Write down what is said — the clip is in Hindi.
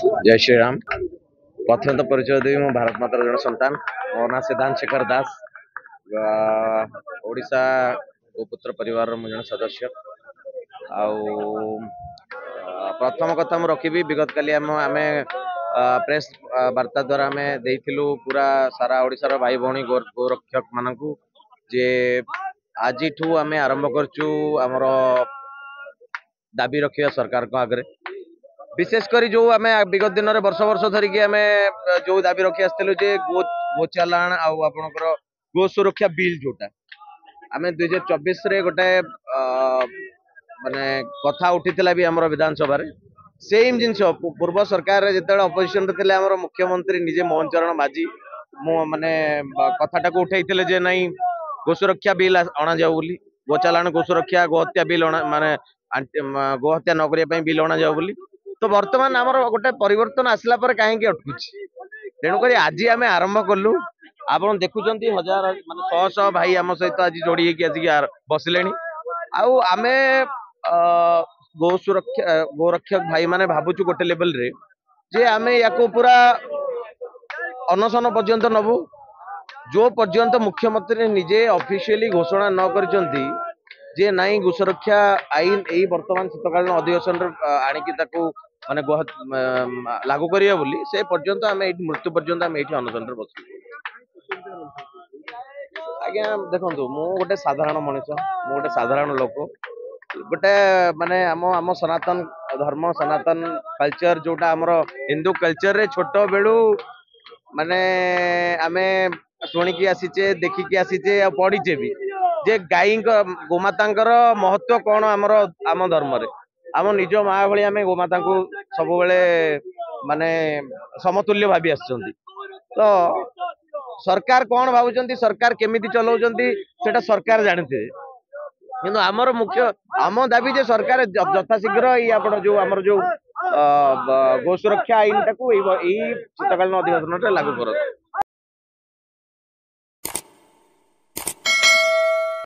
जय श्री राम। प्रथम तो परिचय देवी मो भारत मातार जन संतान मो ना सिद्धांत शेखर दास। ओडिशा गोपुत्र परिवार मु जन सदस्य। आउ प्रथम कथा मु रखी विगत काली आमे प्रेस वार्ता द्वारा आमे देइथिलु पूरा सारा ओडिशार भाई भौणी गोरक्षक मानकु जे आज आमे आरंभ करचु हमर दाबी रखिया सरकार को आगे विशेषकर जो आम विगत दिन में वर्ष वर्ष धरिकी आम जो दाबी रखी आसलु जे गो चालाण आपणकर गो सुरक्षा बिल जोटा आम 2024 रे गोटे माने कथा उठी भी आम विधानसभा सेम जिन पूर्व सरकार जिते अपोजिशन थे मुख्यमंत्री निजे मोहन चरण माझी माने कथाटा को उठाई जे नहीं गो सुरक्षा बिल अणा जाऊ बोली गो चालाण गो सुरक्षा गो हत्या बिल माने गो हत्या न करने बिल अणा जाऊ बोली। तो वर्तमान आमर गोटे परिवर्तन आसला पर कहीं अटकुची तेणुक आज आम आरंभ कलु आप देखुं हजार मान शह शह भाई आम सहित आज जोड़ी आसिक बसिले आम गो सुरक्षा गोरक्षक भाई माने भावुचु गोटे लेवल रे जे आम या पूरा अनशन पर्यंत नबु जो पर्यंत मुख्यमंत्री निजे ऑफिशियली घोषणा न करचंती जे नाई गो सुरक्षा आईन यही वर्तमान शीतकालीन अधिवेशन आणिकी माने लागू करिया बोली से पर्यंत आम मृत्यु पर्यंत आम ये अनशन बस। आज्ञा देखो मु गोटे साधारण मनीष मु गोटे साधारण लोक गोटे माने आम सनातन धर्म सनातन कल्चर जोटा आमर हिंदू कल्चर रे छोट बेलू माने आमे शुणिकी आसीचे देखिकी आसीचे आ पढ़ीचे भी जे गाई गोमाता महत्व कौन आम धर्म रे आम निज माँ भाई आम गोमाता को सब माने समतुल्य भावी आसुचंती। तो सरकार कौन भावुचंती सरकार केमिति चलाउचंती सेटा सरकार जानते किंतु आमर मुख्य आम दाबी जे सरकार यथाशीघ्र आपण जो आमर जो गो सुरक्षा आईन टाकू शीतकालीन अधिवेशन लागू कर।